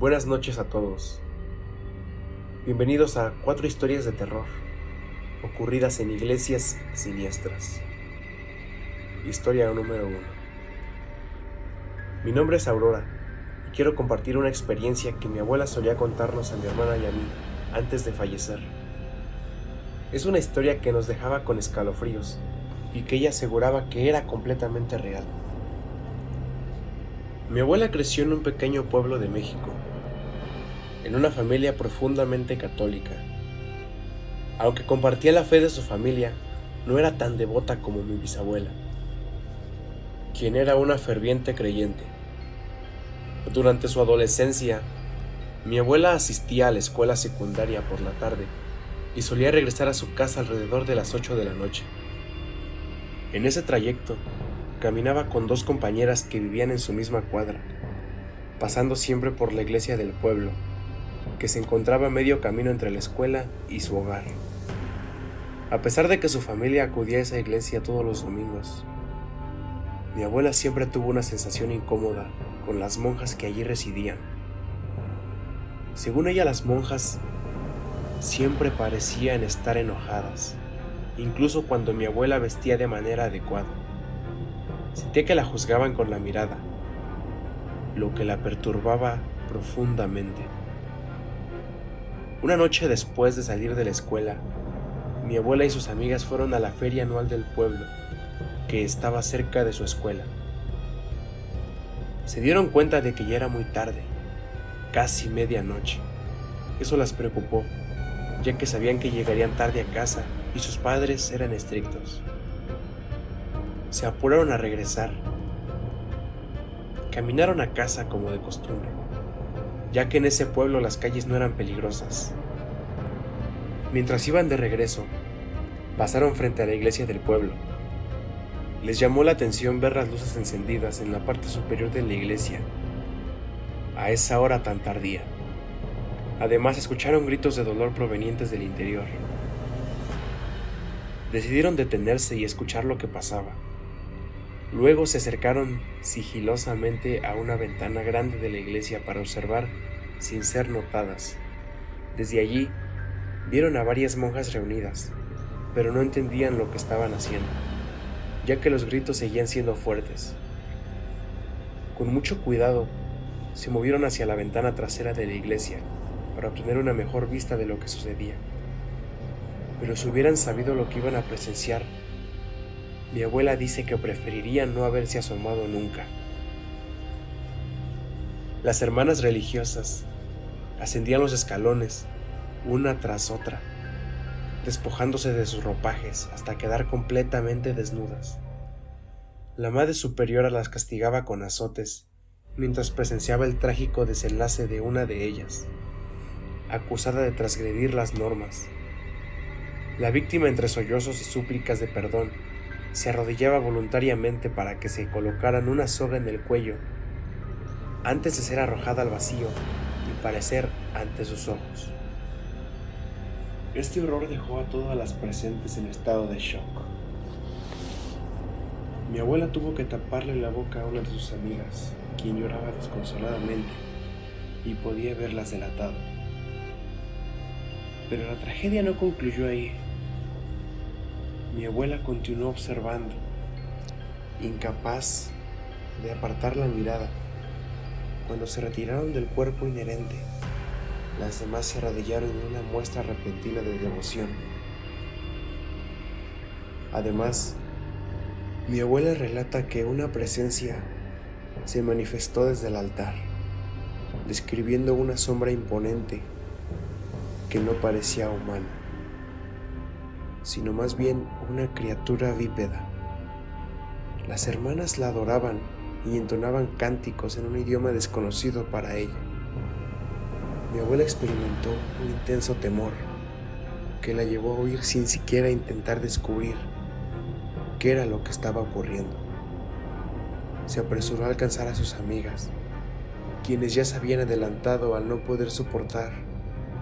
Buenas noches a todos. Bienvenidos a 4 historias de terror ocurridas en iglesias siniestras. Historia número 1. Mi nombre es Aurora y quiero compartir una experiencia que mi abuela solía contarnos a mi hermana y a mí antes de fallecer. Es una historia que nos dejaba con escalofríos y que ella aseguraba que era completamente real. Mi abuela creció en un pequeño pueblo de México, en una familia profundamente católica. Aunque compartía la fe de su familia, no era tan devota como mi bisabuela, quien era una ferviente creyente. Durante su adolescencia, mi abuela asistía a la escuela secundaria por la tarde y solía regresar a su casa alrededor de las 8 de la noche. En ese trayecto, caminaba con 2 compañeras que vivían en su misma cuadra, pasando siempre por la iglesia del pueblo, que se encontraba a medio camino entre la escuela y su hogar. A pesar de que su familia acudía a esa iglesia todos los domingos, mi abuela siempre tuvo una sensación incómoda con las monjas que allí residían. Según ella, las monjas siempre parecían estar enojadas, incluso cuando mi abuela vestía de manera adecuada. Sentía que la juzgaban con la mirada, lo que la perturbaba profundamente. Una noche después de salir de la escuela, mi abuela y sus amigas fueron a la feria anual del pueblo, que estaba cerca de su escuela. Se dieron cuenta de que ya era muy tarde, casi medianoche. Eso las preocupó, ya que sabían que llegarían tarde a casa y sus padres eran estrictos. Se apuraron a regresar. Caminaron a casa como de costumbre, ya que en ese pueblo las calles no eran peligrosas. Mientras iban de regreso, pasaron frente a la iglesia del pueblo. Les llamó la atención ver las luces encendidas en la parte superior de la iglesia, a esa hora tan tardía. Además, escucharon gritos de dolor provenientes del interior. Decidieron detenerse y escuchar lo que pasaba. Luego se acercaron sigilosamente a una ventana grande de la iglesia para observar sin ser notadas. Desde allí, vieron a varias monjas reunidas, pero no entendían lo que estaban haciendo, ya que los gritos seguían siendo fuertes. Con mucho cuidado, se movieron hacia la ventana trasera de la iglesia para obtener una mejor vista de lo que sucedía. Pero si hubieran sabido lo que iban a presenciar, mi abuela dice que preferirían no haberse asomado nunca. Las hermanas religiosas ascendían los escalones, una tras otra, despojándose de sus ropajes hasta quedar completamente desnudas. La madre superiora las castigaba con azotes, mientras presenciaba el trágico desenlace de una de ellas, acusada de transgredir las normas. La víctima, entre sollozos y súplicas de perdón, se arrodillaba voluntariamente para que se colocaran una soga en el cuello, antes de ser arrojada al vacío y parecer ante sus ojos. Este horror dejó a todas las presentes en estado de shock. Mi abuela tuvo que taparle la boca a una de sus amigas, quien lloraba desconsoladamente y podía verlas delatado. Pero la tragedia no concluyó ahí. Mi abuela continuó observando, incapaz de apartar la mirada. Cuando se retiraron del cuerpo inherente, las demás se arrodillaron en una muestra repentina de devoción. Además, mi abuela relata que una presencia se manifestó desde el altar, describiendo una sombra imponente que no parecía humana, sino más bien una criatura bípeda. Las hermanas la adoraban y entonaban cánticos en un idioma desconocido para ella. Mi abuela experimentó un intenso temor que la llevó a huir sin siquiera intentar descubrir qué era lo que estaba ocurriendo. Se apresuró a alcanzar a sus amigas, quienes ya se habían adelantado al no poder soportar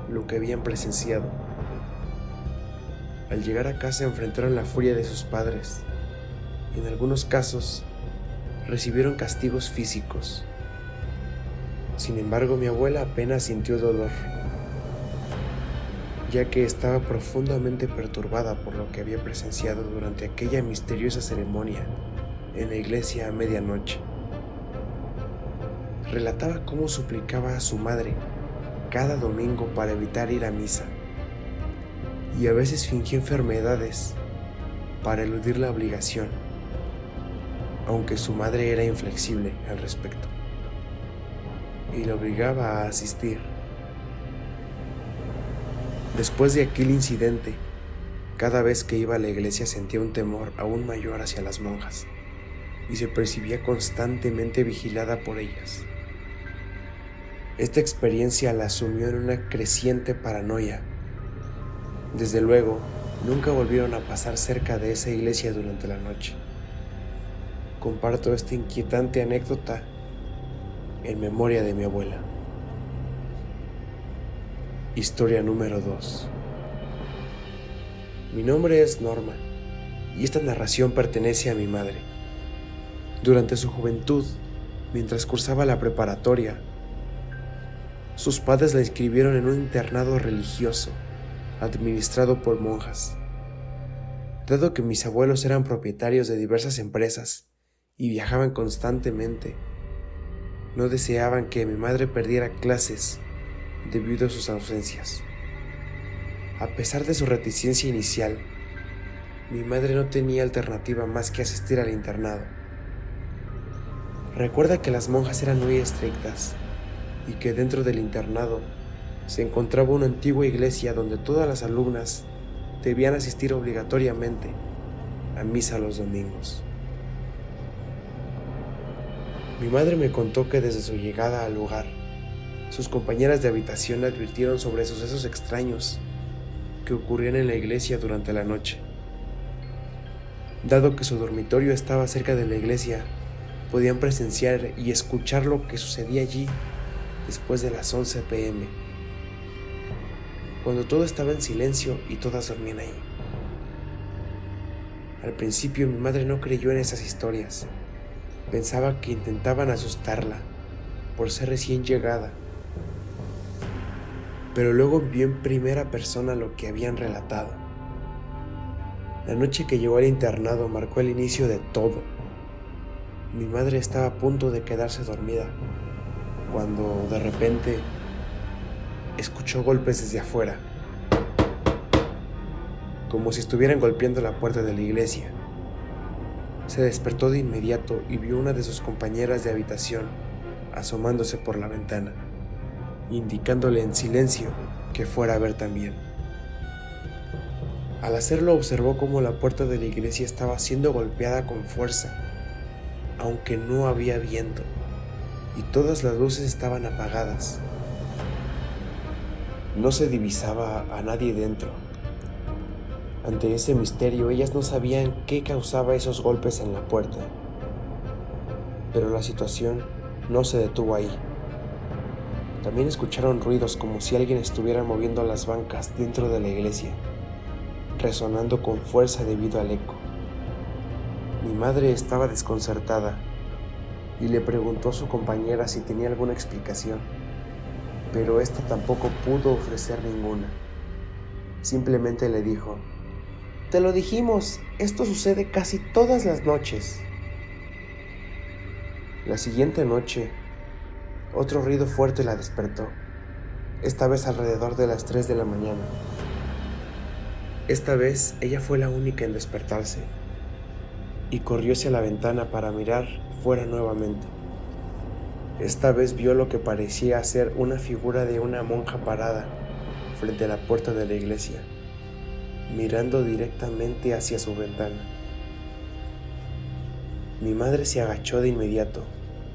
lo que habían presenciado. Al llegar a casa enfrentaron la furia de sus padres y en algunos casos recibieron castigos físicos. Sin embargo, mi abuela apenas sintió dolor, ya que estaba profundamente perturbada por lo que había presenciado durante aquella misteriosa ceremonia en la iglesia a medianoche. Relataba cómo suplicaba a su madre cada domingo para evitar ir a misa, y a veces fingía enfermedades para eludir la obligación, aunque su madre era inflexible al respecto y la obligaba a asistir. Después de aquel incidente, cada vez que iba a la iglesia sentía un temor aún mayor hacia las monjas y se percibía constantemente vigilada por ellas. Esta experiencia la sumió en una creciente paranoia. Desde luego, nunca volvieron a pasar cerca de esa iglesia durante la noche. Comparto esta inquietante anécdota en memoria de mi abuela. Historia número 2. Mi nombre es Norma y esta narración pertenece a mi madre. Durante su juventud, mientras cursaba la preparatoria, sus padres la inscribieron en un internado religioso administrado por monjas. Dado que mis abuelos eran propietarios de diversas empresas y viajaban constantemente, no deseaban que mi madre perdiera clases debido a sus ausencias. A pesar de su reticencia inicial, mi madre no tenía alternativa más que asistir al internado. Recuerda que las monjas eran muy estrictas y que dentro del internado se encontraba una antigua iglesia donde todas las alumnas debían asistir obligatoriamente a misa los domingos. Mi madre me contó que desde su llegada al lugar, sus compañeras de habitación le advirtieron sobre sucesos extraños que ocurrían en la iglesia durante la noche. Dado que su dormitorio estaba cerca de la iglesia, podían presenciar y escuchar lo que sucedía allí después de las 11 p.m., cuando todo estaba en silencio y todas dormían ahí. Al principio mi madre no creyó en esas historias. Pensaba que intentaban asustarla por ser recién llegada, pero luego vio en primera persona lo que habían relatado. La noche que llegó al internado marcó el inicio de todo. Mi madre estaba a punto de quedarse dormida cuando de repente escuchó golpes desde afuera, como si estuvieran golpeando la puerta de la iglesia. Se despertó de inmediato y vio una de sus compañeras de habitación asomándose por la ventana, indicándole en silencio que fuera a ver también. Al hacerlo observó cómo la puerta de la iglesia estaba siendo golpeada con fuerza, aunque no había viento, y todas las luces estaban apagadas. No se divisaba a nadie dentro. Ante ese misterio, ellas no sabían qué causaba esos golpes en la puerta. Pero la situación no se detuvo ahí. También escucharon ruidos como si alguien estuviera moviendo las bancas dentro de la iglesia, resonando con fuerza debido al eco. Mi madre estaba desconcertada y le preguntó a su compañera si tenía alguna explicación, pero ésta tampoco pudo ofrecer ninguna. Simplemente le dijo: «Te lo dijimos, esto sucede casi todas las noches». La siguiente noche, otro ruido fuerte la despertó, esta vez alrededor de las 3 de la mañana. Esta vez ella fue la única en despertarse y corrió hacia la ventana para mirar fuera nuevamente. Esta vez vio lo que parecía ser una figura de una monja parada frente a la puerta de la iglesia, mirando directamente hacia su ventana. Mi madre se agachó de inmediato,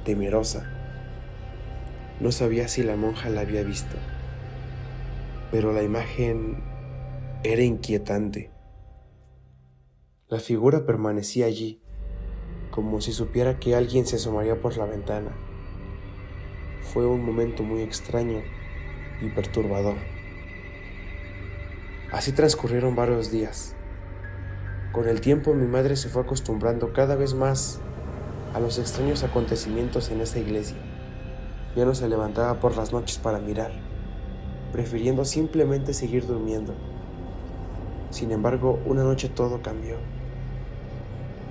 temerosa. No sabía si la monja la había visto, pero la imagen era inquietante. La figura permanecía allí, como si supiera que alguien se asomaría por la ventana. Fue un momento muy extraño y perturbador. Así transcurrieron varios días. Con el tiempo mi madre se fue acostumbrando cada vez más a los extraños acontecimientos en esa iglesia. Ya no se levantaba por las noches para mirar, prefiriendo simplemente seguir durmiendo. Sin embargo, una noche todo cambió.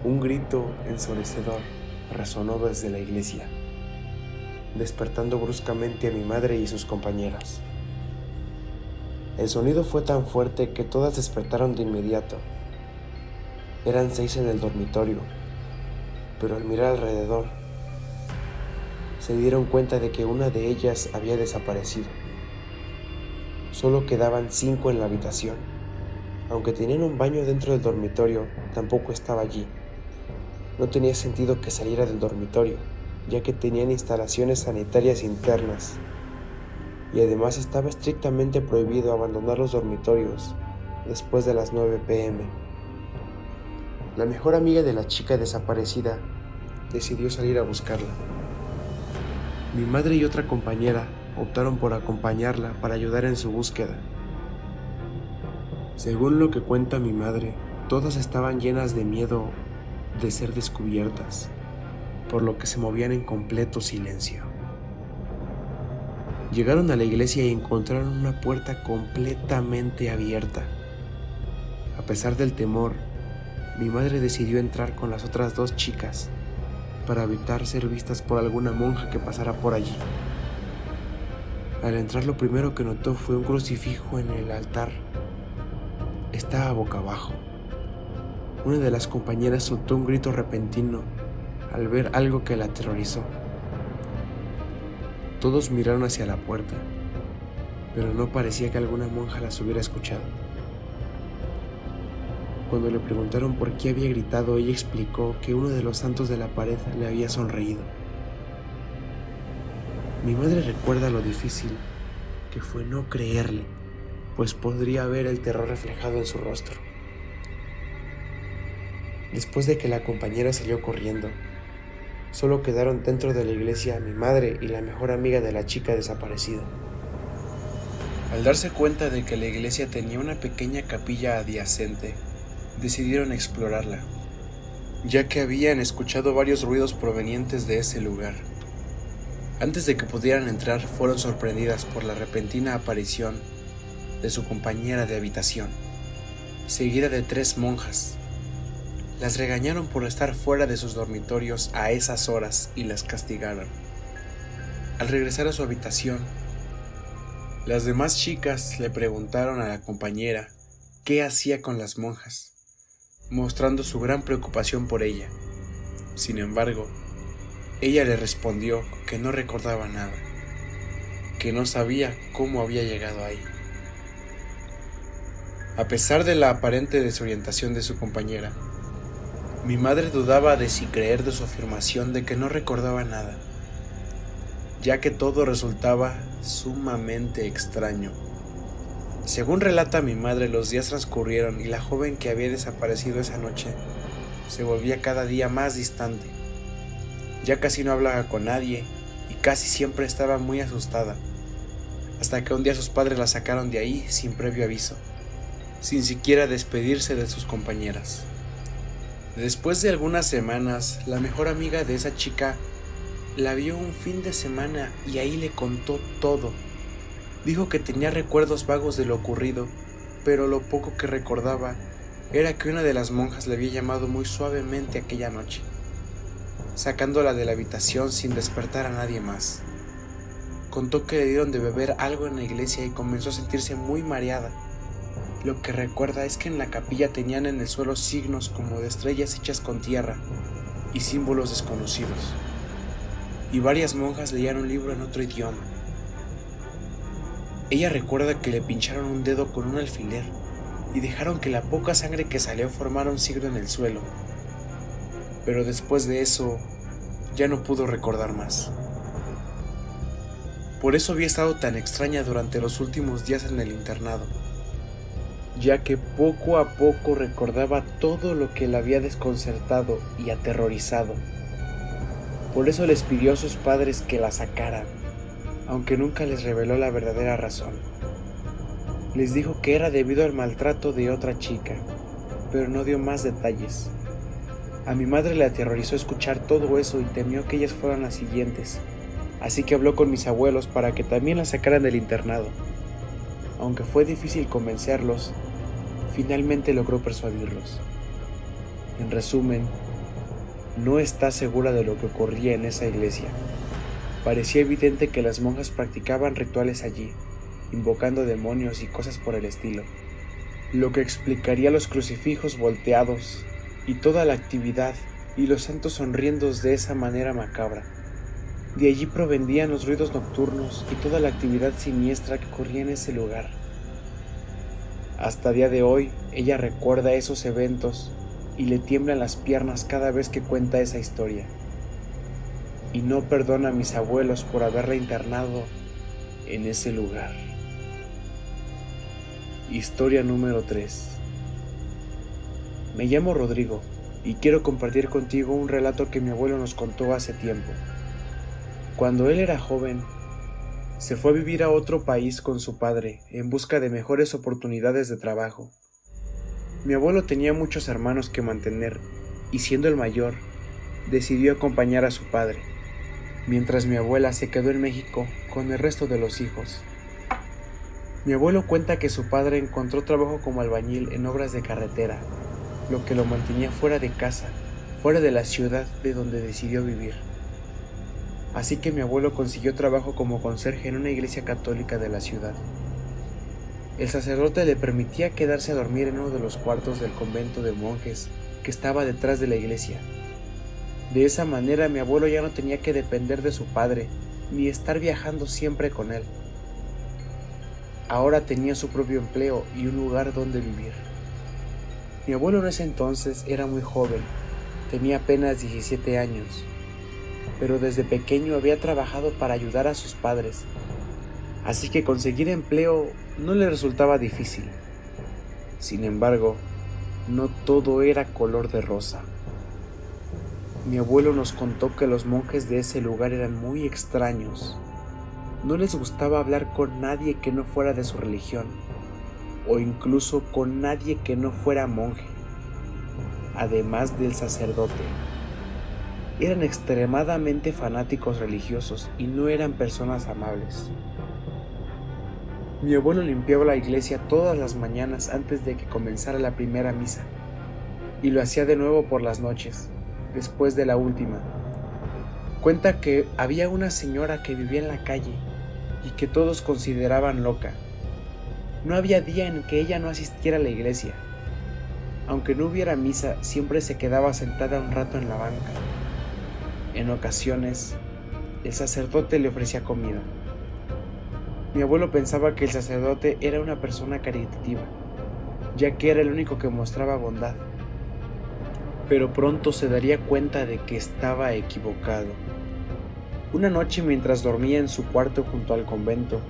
Un grito ensordecedor resonó desde la iglesia, despertando bruscamente a mi madre y sus compañeras. El sonido fue tan fuerte que todas despertaron de inmediato. Eran 6 en el dormitorio, pero al mirar alrededor, se dieron cuenta de que una de ellas había desaparecido. Solo quedaban 5 en la habitación. Aunque tenían un baño dentro del dormitorio, tampoco estaba allí. No tenía sentido que saliera del dormitorio, ya que tenían instalaciones sanitarias internas. Y además estaba estrictamente prohibido abandonar los dormitorios después de las 9 p.m. La mejor amiga de la chica desaparecida decidió salir a buscarla. Mi madre y otra compañera optaron por acompañarla para ayudar en su búsqueda. Según lo que cuenta mi madre, todas estaban llenas de miedo de ser descubiertas, por lo que se movían en completo silencio. Llegaron a la iglesia y encontraron una puerta completamente abierta. A pesar del temor, mi madre decidió entrar con las otras 2 chicas para evitar ser vistas por alguna monja que pasara por allí. Al entrar, lo primero que notó fue un crucifijo en el altar. Estaba boca abajo. Una de las compañeras soltó un grito repentino al ver algo que la aterrorizó. Todos miraron hacia la puerta, pero no parecía que alguna monja las hubiera escuchado. Cuando le preguntaron por qué había gritado, ella explicó que uno de los santos de la pared le había sonreído. Mi madre recuerda lo difícil que fue no creerle, pues podría ver el terror reflejado en su rostro. Después de que la compañera salió corriendo, solo quedaron dentro de la iglesia mi madre y la mejor amiga de la chica desaparecida. Al darse cuenta de que la iglesia tenía una pequeña capilla adyacente, decidieron explorarla, ya que habían escuchado varios ruidos provenientes de ese lugar. Antes de que pudieran entrar, fueron sorprendidas por la repentina aparición de su compañera de habitación, seguida de 3 monjas. Las regañaron por estar fuera de sus dormitorios a esas horas y las castigaron. Al regresar a su habitación, las demás chicas le preguntaron a la compañera qué hacía con las monjas, mostrando su gran preocupación por ella. Sin embargo, ella le respondió que no recordaba nada, que no sabía cómo había llegado ahí. A pesar de la aparente desorientación de su compañera, mi madre dudaba de si creer de su afirmación de que no recordaba nada, ya que todo resultaba sumamente extraño. Según relata mi madre, los días transcurrieron y la joven que había desaparecido esa noche se volvía cada día más distante. Ya casi no hablaba con nadie y casi siempre estaba muy asustada, hasta que un día sus padres la sacaron de ahí sin previo aviso, sin siquiera despedirse de sus compañeras. Después de algunas semanas, la mejor amiga de esa chica la vio un fin de semana y ahí le contó todo. Dijo que tenía recuerdos vagos de lo ocurrido, pero lo poco que recordaba era que una de las monjas le había llamado muy suavemente aquella noche, sacándola de la habitación sin despertar a nadie más. Contó que le dieron de beber algo en la iglesia y comenzó a sentirse muy mareada. Lo que recuerda es que en la capilla tenían en el suelo signos como de estrellas hechas con tierra y símbolos desconocidos. Y varias monjas leían un libro en otro idioma. Ella recuerda que le pincharon un dedo con un alfiler y dejaron que la poca sangre que salió formara un signo en el suelo. Pero después de eso, ya no pudo recordar más. Por eso había estado tan extraña durante los últimos días en el internado, ya que poco a poco recordaba todo lo que la había desconcertado y aterrorizado. Por eso les pidió a sus padres que la sacaran, aunque nunca les reveló la verdadera razón. Les dijo que era debido al maltrato de otra chica, pero no dio más detalles. A mi madre le aterrorizó escuchar todo eso y temió que ellas fueran las siguientes, así que habló con mis abuelos para que también la sacaran del internado. Aunque fue difícil convencerlos, finalmente logró persuadirlos. En resumen, no está segura de lo que ocurría en esa iglesia. Parecía evidente que las monjas practicaban rituales allí, invocando demonios y cosas por el estilo, lo que explicaría los crucifijos volteados y toda la actividad y los santos sonriendo de esa manera macabra. De allí provenían los ruidos nocturnos y toda la actividad siniestra que ocurría en ese lugar. Hasta día de hoy, ella recuerda esos eventos y le tiemblan las piernas cada vez que cuenta esa historia. Y no perdona a mis abuelos por haberla internado en ese lugar. Historia número 3. Me llamo Rodrigo y quiero compartir contigo un relato que mi abuelo nos contó hace tiempo. Cuando él era joven, se fue a vivir a otro país con su padre en busca de mejores oportunidades de trabajo. Mi abuelo tenía muchos hermanos que mantener y siendo el mayor, decidió acompañar a su padre, mientras mi abuela se quedó en México con el resto de los hijos. Mi abuelo cuenta que su padre encontró trabajo como albañil en obras de carretera, lo que lo mantenía fuera de casa, fuera de la ciudad de donde decidió vivir. Así que mi abuelo consiguió trabajo como conserje en una iglesia católica de la ciudad. El sacerdote le permitía quedarse a dormir en uno de los cuartos del convento de monjes que estaba detrás de la iglesia. De esa manera mi abuelo ya no tenía que depender de su padre, ni estar viajando siempre con él. Ahora tenía su propio empleo y un lugar donde vivir. Mi abuelo en ese entonces era muy joven, tenía apenas 17 años. Pero desde pequeño había trabajado para ayudar a sus padres, así que conseguir empleo no le resultaba difícil. Sin embargo, no todo era color de rosa. Mi abuelo nos contó que los monjes de ese lugar eran muy extraños. No les gustaba hablar con nadie que no fuera de su religión, o incluso con nadie que no fuera monje, además del sacerdote. Eran extremadamente fanáticos religiosos y no eran personas amables. Mi abuelo limpiaba la iglesia todas las mañanas antes de que comenzara la primera misa, y lo hacía de nuevo por las noches, después de la última. Cuenta que había una señora que vivía en la calle y que todos consideraban loca. No había día en que ella no asistiera a la iglesia. Aunque no hubiera misa, siempre se quedaba sentada un rato en la banca. En ocasiones, el sacerdote le ofrecía comida. Mi abuelo pensaba que el sacerdote era una persona caritativa, ya que era el único que mostraba bondad. Pero pronto se daría cuenta de que estaba equivocado. Una noche, mientras dormía en su cuarto junto al convento,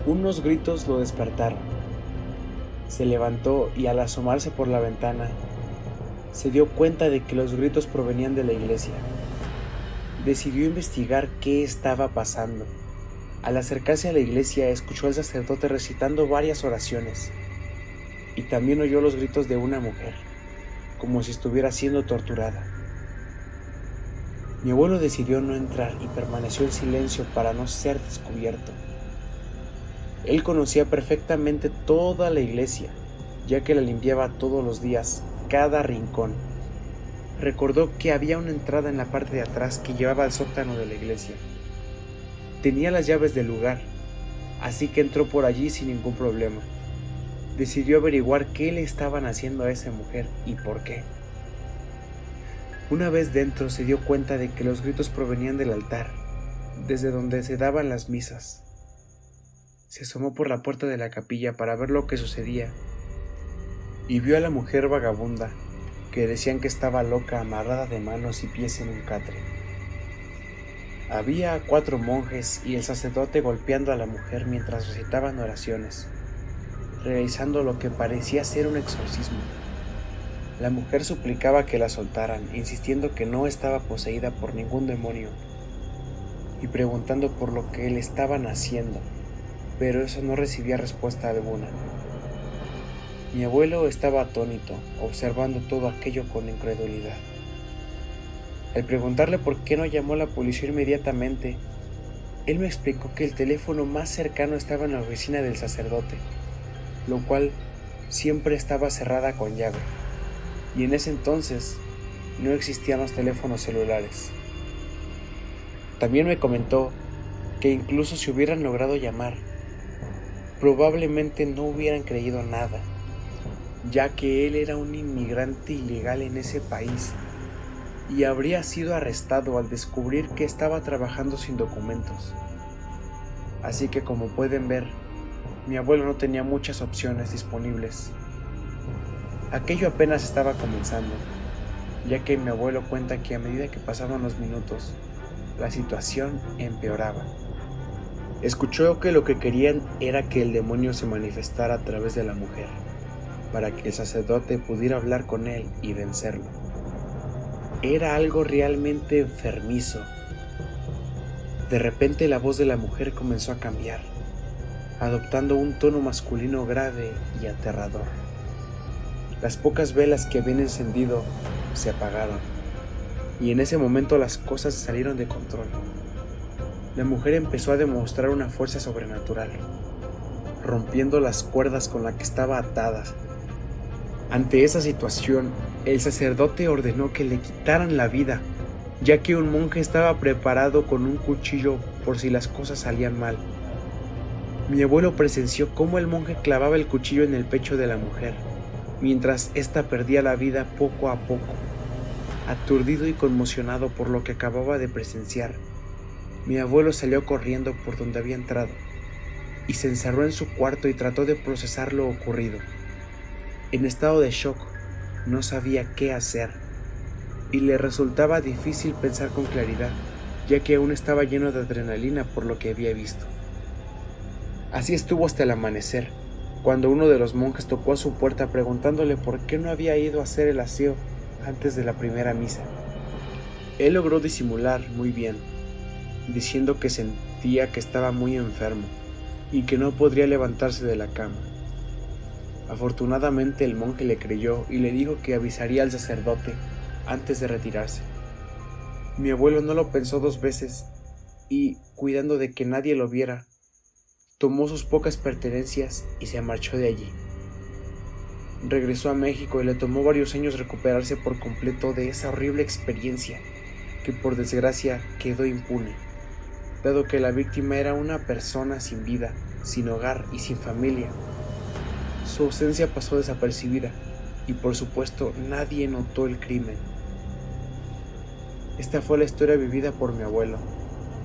unos gritos lo despertaron. Se levantó y al asomarse por la ventana, se dio cuenta de que los gritos provenían de la iglesia. Decidió investigar qué estaba pasando. Al acercarse a la iglesia, escuchó al sacerdote recitando varias oraciones y también oyó los gritos de una mujer, como si estuviera siendo torturada. Mi abuelo decidió no entrar y permaneció en silencio para no ser descubierto. Él conocía perfectamente toda la iglesia, ya que la limpiaba todos los días, cada rincón. Recordó que había una entrada en la parte de atrás que llevaba al sótano de la iglesia. Tenía las llaves del lugar, así que entró por allí sin ningún problema. Decidió averiguar qué le estaban haciendo a esa mujer y por qué. Una vez dentro se dio cuenta de que los gritos provenían del altar, desde donde se daban las misas. Se asomó por la puerta de la capilla para ver lo que sucedía y vio a la mujer vagabunda, que decían que estaba loca, amarrada de manos y pies en un catre. Había 4 monjes y el sacerdote golpeando a la mujer mientras recitaban oraciones, realizando lo que parecía ser un exorcismo. La mujer suplicaba que la soltaran, insistiendo que no estaba poseída por ningún demonio, y preguntando por lo que le estaban haciendo, pero eso no recibía respuesta alguna. Mi abuelo estaba atónito, observando todo aquello con incredulidad. Al preguntarle por qué no llamó a la policía inmediatamente, Él me explicó que el teléfono más cercano estaba en la oficina del sacerdote, lo cual siempre estaba cerrada con llave, y en ese entonces no existían los teléfonos celulares. También me comentó que incluso si hubieran logrado llamar, probablemente no hubieran creído nada, ya que él era un inmigrante ilegal en ese país y habría sido arrestado al descubrir que estaba trabajando sin documentos. Así que, como pueden ver, mi abuelo no tenía muchas opciones disponibles. Aquello apenas estaba comenzando, ya que mi abuelo cuenta que a medida que pasaban los minutos, la situación empeoraba. Escuchó que lo que querían era que el demonio se manifestara a través de la mujer, para que el sacerdote pudiera hablar con él y vencerlo. Era algo realmente enfermizo. De repente la voz de la mujer comenzó a cambiar, adoptando un tono masculino grave y aterrador. Las pocas velas que habían encendido se apagaron, y en ese momento las cosas salieron de control. La mujer empezó a demostrar una fuerza sobrenatural, rompiendo las cuerdas con las que estaba atadas. Ante esa situación, el sacerdote ordenó que le quitaran la vida, ya que un monje estaba preparado con un cuchillo por si las cosas salían mal. Mi abuelo presenció cómo el monje clavaba el cuchillo en el pecho de la mujer, mientras ésta perdía la vida poco a poco. Aturdido y conmocionado por lo que acababa de presenciar, mi abuelo salió corriendo por donde había entrado y se encerró en su cuarto y trató de procesar lo ocurrido. En estado de shock, no sabía qué hacer y le resultaba difícil pensar con claridad, ya que aún estaba lleno de adrenalina por lo que había visto. Así estuvo hasta el amanecer, cuando uno de los monjes tocó a su puerta preguntándole por qué no había ido a hacer el aseo antes de la primera misa. Él logró disimular muy bien, diciendo que sentía que estaba muy enfermo y que no podría levantarse de la cama. Afortunadamente el monje le creyó y le dijo que avisaría al sacerdote antes de retirarse. Mi abuelo no lo pensó dos veces y, cuidando de que nadie lo viera, tomó sus pocas pertenencias y se marchó de allí. Regresó a México y le tomó varios años recuperarse por completo de esa horrible experiencia que por desgracia quedó impune, dado que la víctima era una persona sin vida, sin hogar y sin familia. Su ausencia pasó desapercibida y por supuesto nadie notó el crimen. Esta fue la historia vivida por mi abuelo,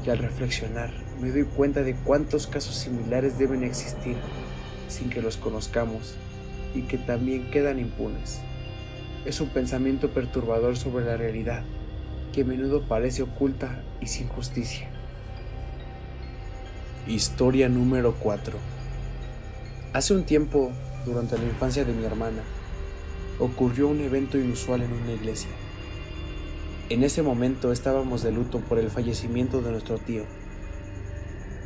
y al reflexionar me doy cuenta de cuántos casos similares deben existir sin que los conozcamos y que también quedan impunes. Es un pensamiento perturbador sobre la realidad que a menudo parece oculta y sin justicia. Historia número 4. Hace un tiempo, durante la infancia de mi hermana, ocurrió un evento inusual en una iglesia. En ese momento estábamos de luto por el fallecimiento de nuestro tío.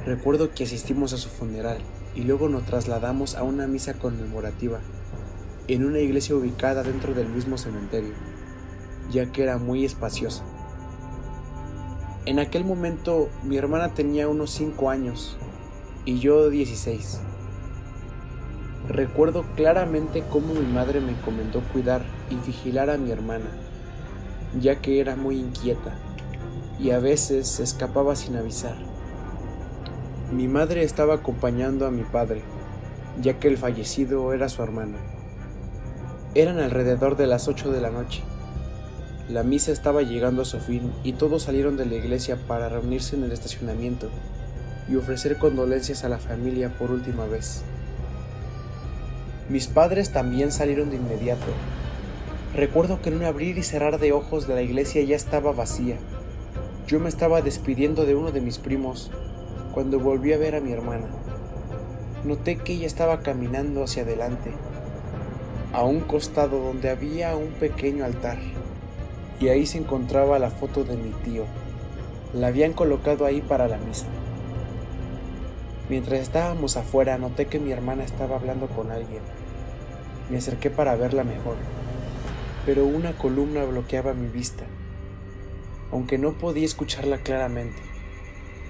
Recuerdo que asistimos a su funeral y luego nos trasladamos a una misa conmemorativa en una iglesia ubicada dentro del mismo cementerio, ya que era muy espaciosa. En aquel momento mi hermana tenía unos 5 años y yo 16. Recuerdo claramente cómo mi madre me encomendó cuidar y vigilar a mi hermana, ya que era muy inquieta y a veces se escapaba sin avisar. Mi madre estaba acompañando a mi padre, ya que el fallecido era su hermano. Eran alrededor de las 8 de la noche. La misa estaba llegando a su fin y todos salieron de la iglesia para reunirse en el estacionamiento y ofrecer condolencias a la familia por última vez. Mis padres también salieron de inmediato. Recuerdo que en un abrir y cerrar de ojos de la iglesia ya estaba vacía. Yo me estaba despidiendo de uno de mis primos cuando volví a ver a mi hermana. Noté que ella estaba caminando hacia adelante, a un costado donde había un pequeño altar, y ahí se encontraba la foto de mi tío. La habían colocado ahí para la misa. Mientras estábamos afuera, noté que mi hermana estaba hablando con alguien. Me acerqué para verla mejor, pero una columna bloqueaba mi vista, aunque no podía escucharla claramente.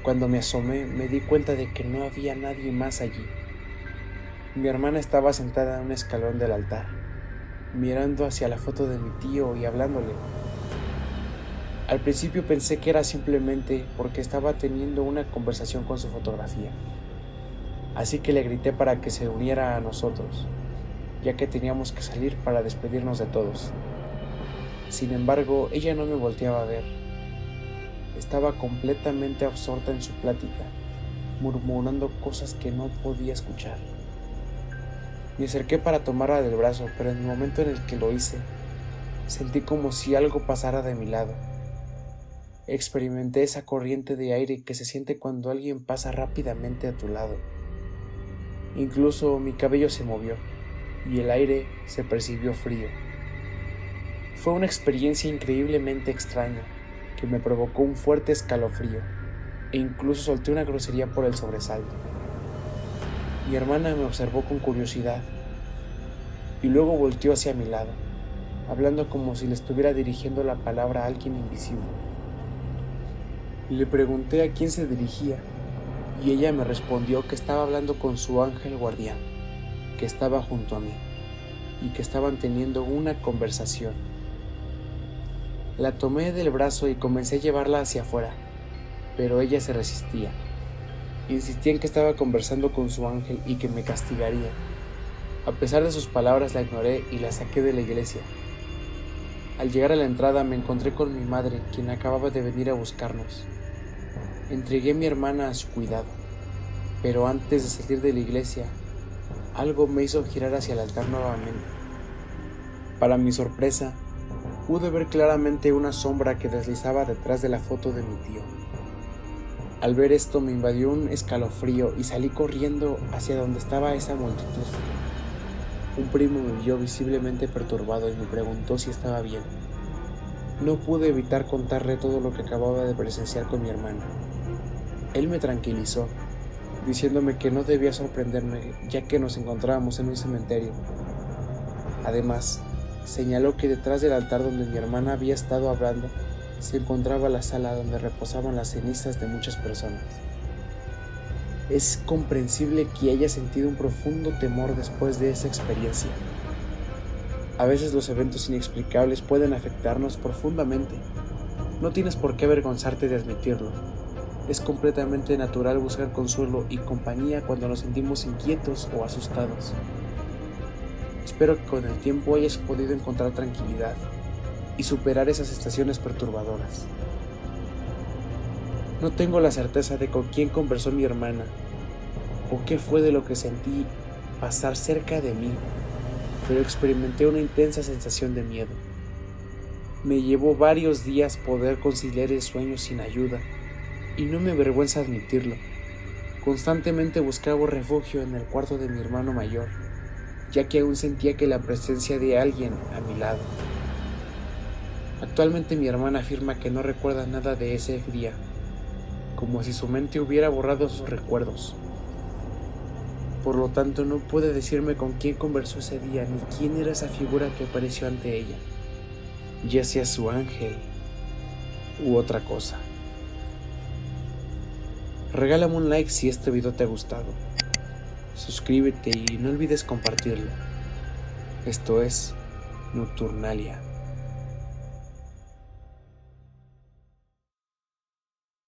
Cuando me asomé, me di cuenta de que no había nadie más allí. Mi hermana estaba sentada en un escalón del altar, mirando hacia la foto de mi tío y hablándole. Al principio pensé que era simplemente porque estaba teniendo una conversación con su fotografía, así que le grité para que se uniera a nosotros, ya que teníamos que salir para despedirnos de todos. Sin embargo, ella no me volteaba a ver. Estaba completamente absorta en su plática, murmurando cosas que no podía escuchar. Me acerqué para tomarla del brazo, pero en el momento en el que lo hice, sentí como si algo pasara de mi lado. Experimenté esa corriente de aire que se siente cuando alguien pasa rápidamente a tu lado. Incluso mi cabello se movió y el aire se percibió frío. Fue una experiencia increíblemente extraña que me provocó un fuerte escalofrío e incluso solté una grosería por el sobresalto. Mi hermana me observó con curiosidad y luego volteó hacia mi lado, hablando como si le estuviera dirigiendo la palabra a alguien invisible. Le pregunté a quién se dirigía y ella me respondió que estaba hablando con su ángel guardián, que estaba junto a mí y que estaban teniendo una conversación. La tomé del brazo y comencé a llevarla hacia afuera, pero ella se resistía. Insistía en que estaba conversando con su ángel y que me castigaría. A pesar de sus palabras la ignoré y la saqué de la iglesia. Al llegar a la entrada me encontré con mi madre, quien acababa de venir a buscarnos. Entregué a mi hermana a su cuidado, pero antes de salir de la iglesia, algo me hizo girar hacia el altar nuevamente. Para mi sorpresa, pude ver claramente una sombra que deslizaba detrás de la foto de mi tío. Al ver esto me invadió un escalofrío y salí corriendo hacia donde estaba esa multitud. Un primo me vio visiblemente perturbado y me preguntó si estaba bien. No pude evitar contarle todo lo que acababa de presenciar con mi hermana. Él me tranquilizó, diciéndome que no debía sorprenderme ya que nos encontrábamos en un cementerio. Además, señaló que detrás del altar donde mi hermana había estado hablando se encontraba la sala donde reposaban las cenizas de muchas personas. Es comprensible que haya sentido un profundo temor después de esa experiencia. A veces los eventos inexplicables pueden afectarnos profundamente. No tienes por qué avergonzarte de admitirlo. Es completamente natural buscar consuelo y compañía cuando nos sentimos inquietos o asustados. Espero que con el tiempo hayas podido encontrar tranquilidad y superar esas estaciones perturbadoras. No tengo la certeza de con quién conversó mi hermana o qué fue de lo que sentí pasar cerca de mí, pero experimenté una intensa sensación de miedo. Me llevó varios días poder conciliar el sueño sin ayuda y no me avergüenza admitirlo. Constantemente buscaba refugio en el cuarto de mi hermano mayor, ya que aún sentía que la presencia de alguien a mi lado. Actualmente mi hermana afirma que no recuerda nada de ese día, como si su mente hubiera borrado sus recuerdos. Por lo tanto, no puede decirme con quién conversó ese día ni quién era esa figura que apareció ante ella, ya sea su ángel u otra cosa. Regálame un like si este video te ha gustado. Suscríbete y no olvides compartirlo. Esto es Nocturnalia.